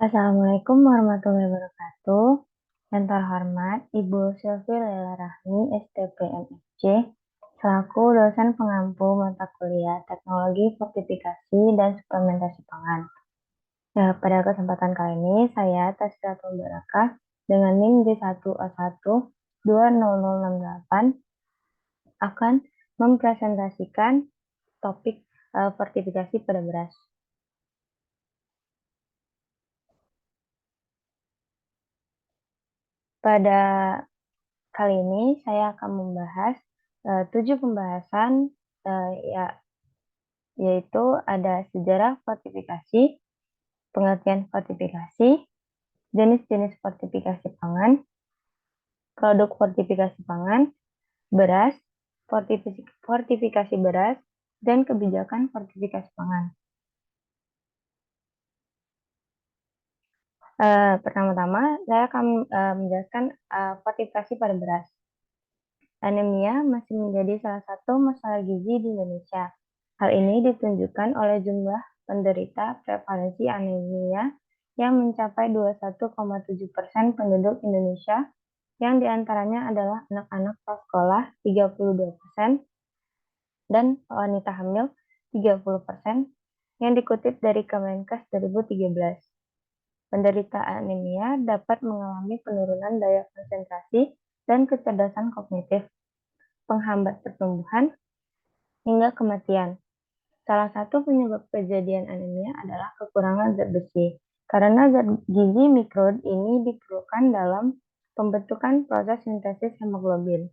Assalamualaikum warahmatullahi wabarakatuh. Yang terhormat Ibu Sylvi Lela Rahmi, STP MFC, selaku dosen pengampu mata kuliah Teknologi Fortifikasi dan Suplementasi Pangan. Pada kesempatan kali ini, saya Tasyatul Barakah dengan NIM J1A1 20068 akan mempresentasikan topik fortifikasi pada beras. Pada kali ini saya akan membahas 7 pembahasan, yaitu ada sejarah fortifikasi, pengertian fortifikasi, jenis-jenis fortifikasi pangan, produk fortifikasi pangan, beras, fortifikasi beras, dan kebijakan fortifikasi pangan. Pertama-tama, saya akan menjelaskan fortifikasi pada beras. Anemia masih menjadi salah satu masalah gizi di Indonesia. Hal ini ditunjukkan oleh jumlah penderita prevalensi anemia yang mencapai 21,7% penduduk Indonesia, yang diantaranya adalah anak-anak prasekolah 32% dan wanita hamil 30%, yang dikutip dari Kemenkes 2013. Penderita anemia dapat mengalami penurunan daya konsentrasi dan kecerdasan kognitif, penghambat pertumbuhan, hingga kematian. Salah satu penyebab kejadian anemia adalah kekurangan zat besi, karena zat gizi mikro ini diperlukan dalam pembentukan proses sintesis hemoglobin.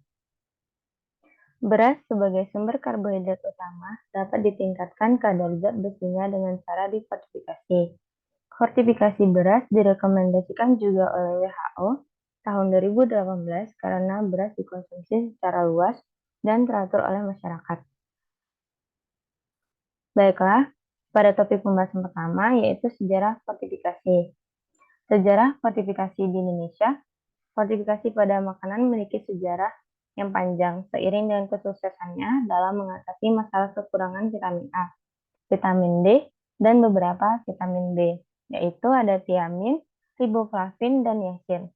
Beras sebagai sumber karbohidrat utama dapat ditingkatkan kadar zat besinya dengan cara difortifikasi. Fortifikasi beras direkomendasikan juga oleh WHO tahun 2018 karena beras dikonsumsi secara luas dan teratur oleh masyarakat. Baiklah, pada topik pembahasan pertama yaitu sejarah fortifikasi. Sejarah fortifikasi di Indonesia. Fortifikasi pada makanan memiliki sejarah yang panjang seiring dengan kesuksesannya dalam mengatasi masalah kekurangan vitamin A, vitamin D, dan beberapa vitamin B, yaitu ada tiamin, riboflavin, dan niacin.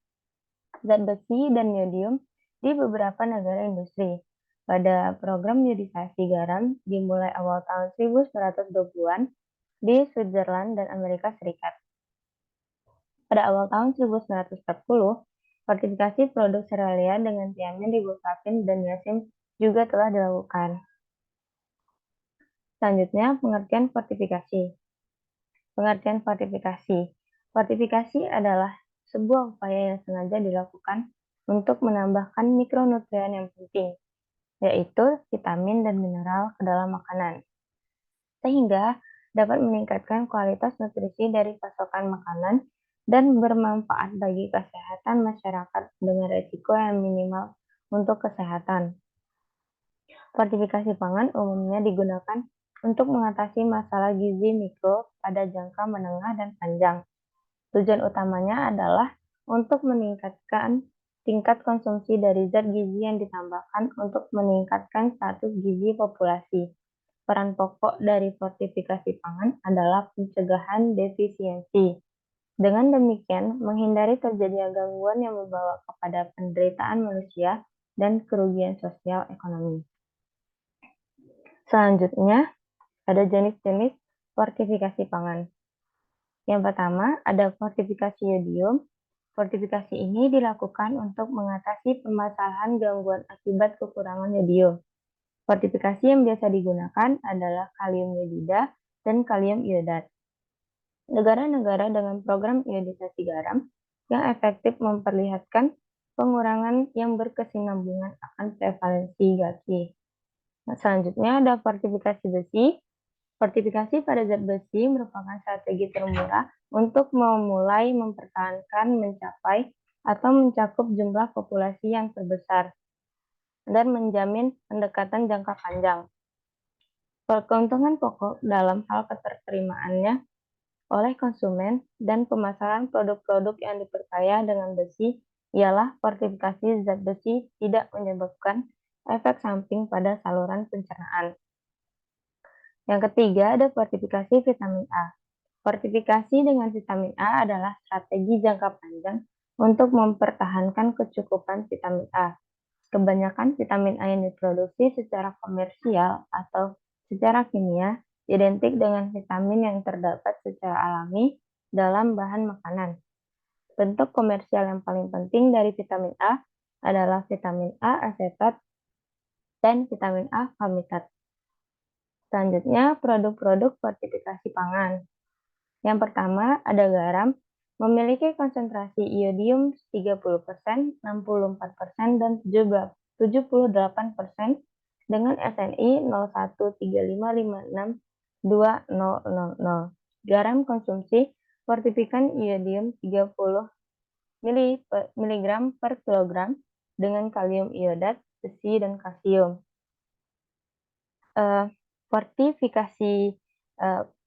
Zat besi dan yodium di beberapa negara industri. Pada program iodisasi garam dimulai awal tahun 1920-an di Switzerland dan Amerika Serikat. Pada awal tahun 1940, fortifikasi produk serealia dengan tiamin, riboflavin, dan niacin juga telah dilakukan. Selanjutnya, pengertian fortifikasi. Pengertian fortifikasi. Fortifikasi adalah sebuah upaya yang sengaja dilakukan untuk menambahkan mikronutrien yang penting, yaitu vitamin dan mineral ke dalam makanan, sehingga dapat meningkatkan kualitas nutrisi dari pasokan makanan dan bermanfaat bagi kesehatan masyarakat dengan risiko yang minimal untuk kesehatan. Fortifikasi pangan umumnya digunakan untuk mengatasi masalah gizi mikro pada jangka menengah dan panjang. Tujuan utamanya adalah untuk meningkatkan tingkat konsumsi dari zat gizi yang ditambahkan untuk meningkatkan status gizi populasi. Peran pokok dari fortifikasi pangan adalah pencegahan defisiensi. Dengan demikian, menghindari terjadinya gangguan yang membawa kepada penderitaan manusia dan kerugian sosial ekonomi. Selanjutnya, ada jenis-jenis fortifikasi pangan. Yang pertama, ada fortifikasi yodium. Fortifikasi ini dilakukan untuk mengatasi permasalahan gangguan akibat kekurangan yodium. Fortifikasi yang biasa digunakan adalah kalium iodida dan kalium iodat. Negara-negara dengan program iodisasi garam yang efektif memperlihatkan pengurangan yang berkesinambungan akan prevalensi GAKI. Selanjutnya ada fortifikasi besi. Fortifikasi pada zat besi merupakan strategi termurah untuk memulai mempertahankan, mencapai, atau mencakup jumlah populasi yang terbesar dan menjamin pendekatan jangka panjang. Keuntungan pokok dalam hal keterterimaannya oleh konsumen dan pemasaran produk-produk yang diperkaya dengan besi ialah fortifikasi zat besi tidak menyebabkan efek samping pada saluran pencernaan. Yang ketiga ada fortifikasi vitamin A. Fortifikasi dengan vitamin A adalah strategi jangka panjang untuk mempertahankan kecukupan vitamin A. Kebanyakan vitamin A yang diproduksi secara komersial atau secara kimia identik dengan vitamin yang terdapat secara alami dalam bahan makanan. Bentuk komersial yang paling penting dari vitamin A adalah vitamin A asetat dan vitamin A palmitat. Selanjutnya, produk-produk fortifikasi pangan. Yang pertama, ada garam, memiliki konsentrasi iodium 30%, 64%, dan 78% dengan SNI 013556200. Garam konsumsi fortifikan iodium 30 mg per kilogram dengan kalium iodat, besi, dan kalsium. Fortifikasi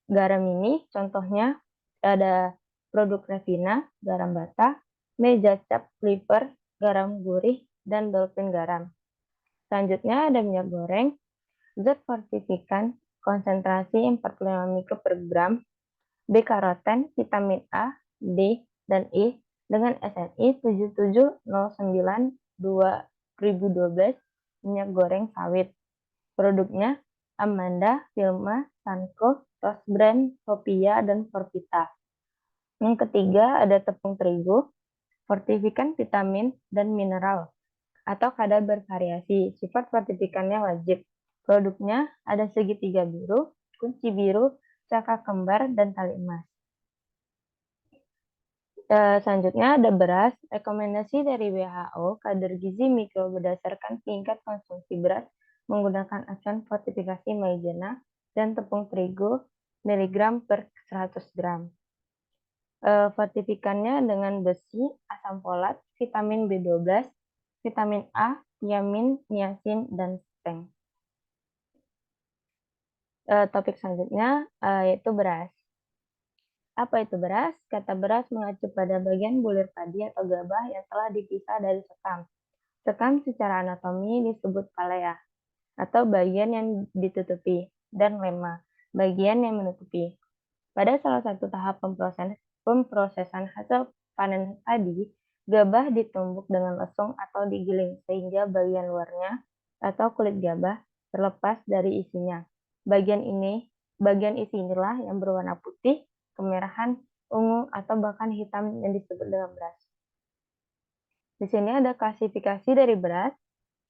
garam ini contohnya ada produk Revina, garam bata, Meja Cap Clipper, garam gurih, dan Dolphin garam. Selanjutnya ada minyak goreng, zat fortifikan, konsentrasi 45 mikro per gram, B-karoten, vitamin A, D, dan E dengan SNI 7709-2012, minyak goreng sawit. Produknya Amanda, Vilma, Sanko, Rose Brand, Sophia, dan Forvita. Yang ketiga ada tepung terigu, fortifikan vitamin dan mineral atau kadar bervariasi. Sifat fortifikannya wajib. Produknya ada segitiga biru, kunci biru, cakra kembar, dan tali emas. Selanjutnya ada beras. Rekomendasi dari WHO, kadar gizi mikro berdasarkan tingkat konsumsi beras menggunakan acuan fortifikasi maizena dan tepung terigu miligram per 100 gram. Fortifikannya dengan besi, asam folat, vitamin B12, vitamin A, tiamin, niacin, dan seng. Topik selanjutnya yaitu beras. Apa itu beras? Kata beras mengacu pada bagian bulir padi atau gabah yang telah dipisah dari sekam. Sekam secara anatomi disebut palea, atau bagian yang ditutupi, dan lema, bagian yang menutupi. Pada salah satu tahap pemprosesan hasil panen padi, gabah ditumbuk dengan lesung atau digiling, sehingga bagian luarnya atau kulit gabah terlepas dari isinya. Bagian isi inilah yang berwarna putih, kemerahan, ungu, atau bahkan hitam yang disebut dengan beras. Di sini ada klasifikasi dari beras,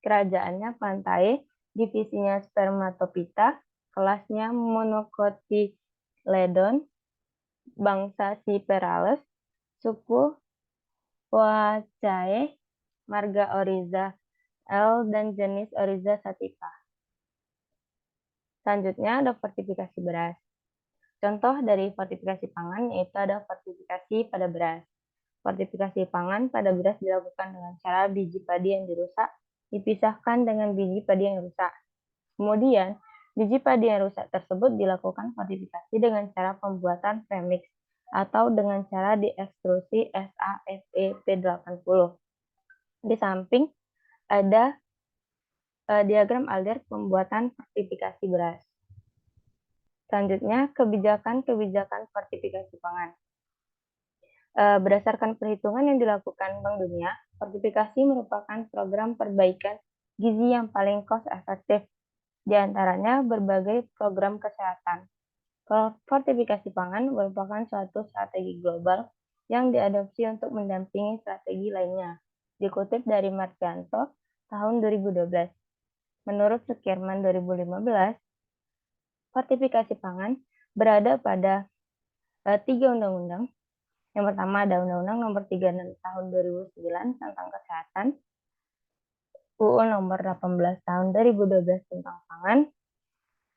kerajaannya pantai, divisinya Spermatophyta, kelasnya Monocotyledon, bangsa Cyperales, suku Poaceae, marga Oryza L, dan jenis Oryza sativa. Selanjutnya ada fortifikasi beras. Contoh dari fortifikasi pangan yaitu ada fortifikasi pada beras. Fortifikasi pangan pada beras dilakukan dengan cara biji padi yang dirusak dipisahkan dengan biji padi yang rusak. Kemudian, biji padi yang rusak tersebut dilakukan fortifikasi dengan cara pembuatan premix atau dengan cara diekstrusi SAFE-P80. Di samping ada diagram Alder pembuatan fortifikasi beras. Selanjutnya, kebijakan-kebijakan fortifikasi pangan. Berdasarkan perhitungan yang dilakukan Bank Dunia, fortifikasi merupakan program perbaikan gizi yang paling cost efektif, di antaranya berbagai program kesehatan. Fortifikasi pangan merupakan suatu strategi global yang diadopsi untuk mendampingi strategi lainnya. Dikutip dari Martianto tahun 2012. Menurut Sukirman 2015, fortifikasi pangan berada pada 3 undang-undang. Yang pertama ada Undang-Undang Nomor 36 Tahun 2009 tentang Kesehatan, UU Nomor 18 Tahun 2012 tentang Pangan,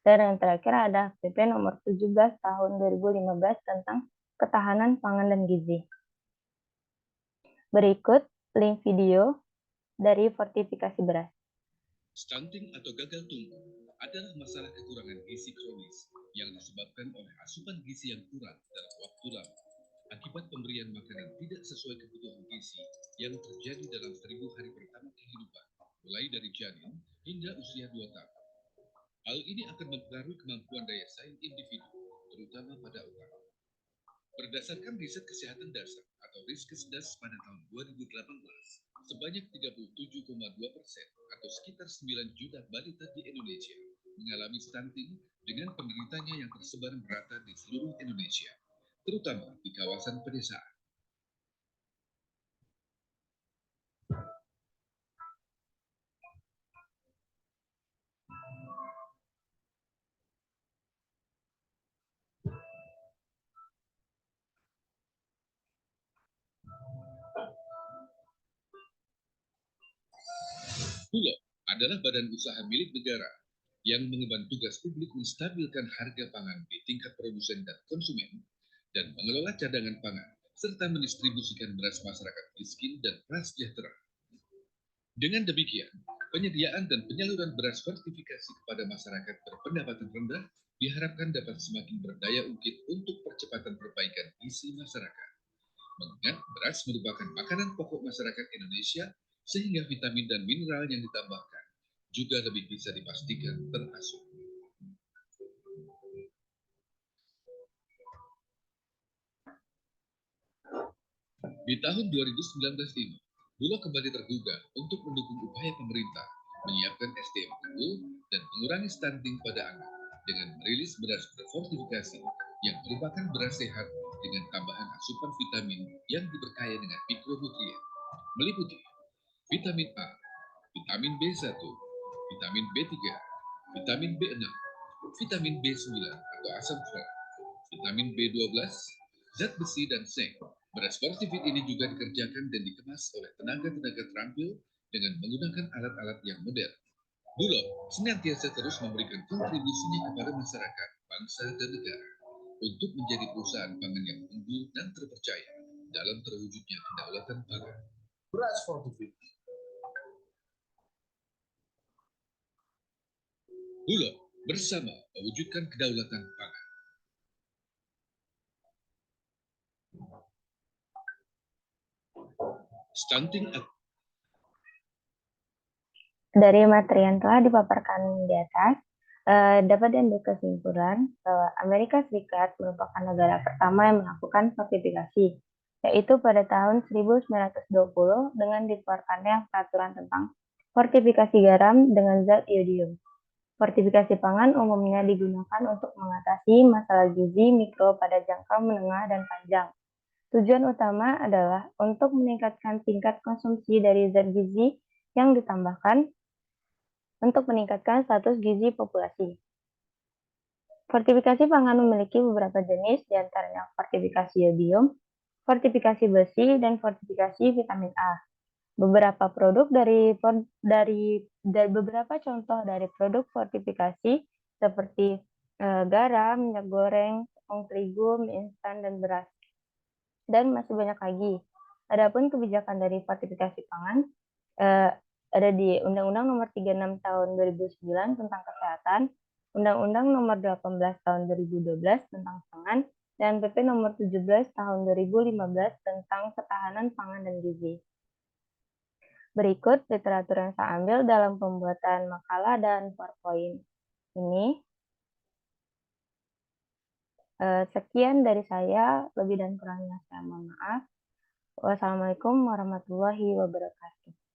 dan yang terakhir ada PP Nomor 17 Tahun 2015 tentang Ketahanan Pangan dan Gizi. Berikut link video dari fortifikasi beras. Stunting atau gagal tumbuh adalah masalah kekurangan gizi kronis yang disebabkan oleh asupan gizi yang kurang dalam waktu lama akibat pemberian makanan tidak sesuai kebutuhan gizi yang terjadi dalam 1000 hari pertama kehidupan, mulai dari janin hingga usia 2 tahun. Hal ini akan mempengaruhi kemampuan daya saing individu, terutama pada otak. Berdasarkan riset kesehatan dasar atau Riskesdas pada tahun 2018, sebanyak 37,2% atau sekitar 9 juta balita di Indonesia mengalami stunting dengan penderitanya yang tersebar merata di seluruh Indonesia, terutama di kawasan pedesaan. Bulog adalah badan usaha milik negara yang mengemban tugas publik menstabilkan harga pangan di tingkat produsen dan konsumen dan mengelola cadangan pangan serta mendistribusikan beras masyarakat miskin dan prasejahtera. Dengan demikian, penyediaan dan penyaluran beras fortifikasi kepada masyarakat berpendapatan rendah diharapkan dapat semakin berdaya ungkit untuk percepatan perbaikan gizi masyarakat. Mengingat beras merupakan makanan pokok masyarakat Indonesia, sehingga vitamin dan mineral yang ditambahkan juga lebih bisa dipastikan termasuk. Di tahun 2019 ini, Bulog kembali tergugah untuk mendukung upaya pemerintah menyiapkan SDM unggul dan mengurangi stunting pada anak dengan merilis beras berfortifikasi yang merupakan beras sehat dengan tambahan asupan vitamin yang diberkaya dengan mikronutrien, meliputi vitamin A, vitamin B1, vitamin B3, vitamin B6, vitamin B9 atau asam folat, vitamin B12, zat besi dan zinc. Beras Fortifit ini juga dikerjakan dan dikemas oleh tenaga-tenaga terampil dengan menggunakan alat-alat yang modern. Bulog senantiasa terus memberikan kontribusinya kepada masyarakat, bangsa, dan negara untuk menjadi perusahaan pangan yang unggul dan terpercaya dalam terwujudnya kedaulatan pangan. Beras Fortifit. Bulog bersama mewujudkan kedaulatan pangan. Stunting Dari materi yang telah dipaparkan di atas, dapat diambil kesimpulan bahwa Amerika Serikat merupakan negara pertama yang melakukan fortifikasi, yaitu pada tahun 1920 dengan dikeluarkannya peraturan tentang fortifikasi garam dengan zat iodium. Fortifikasi pangan umumnya digunakan untuk mengatasi masalah gizi mikro pada jangka menengah dan panjang. Tujuan utama adalah untuk meningkatkan tingkat konsumsi dari zat gizi yang ditambahkan untuk meningkatkan status gizi populasi. Fortifikasi pangan memiliki beberapa jenis, diantaranya fortifikasi iodium, fortifikasi besi, dan fortifikasi vitamin A. Beberapa beberapa contoh dari produk fortifikasi seperti garam, minyak goreng, tepung terigu, mie instan, dan beras. Dan masih banyak lagi. Adapun kebijakan dari fortifikasi pangan ada di Undang-Undang Nomor 36 Tahun 2009 tentang Kesehatan, Undang-Undang Nomor 18 Tahun 2012 tentang Pangan, dan PP Nomor 17 Tahun 2015 tentang Ketahanan Pangan dan Gizi. Berikut literatur yang saya ambil dalam pembuatan makalah dan PowerPoint ini. Sekian dari saya, lebih dan kurangnya saya mohon maaf. Wassalamualaikum warahmatullahi wabarakatuh.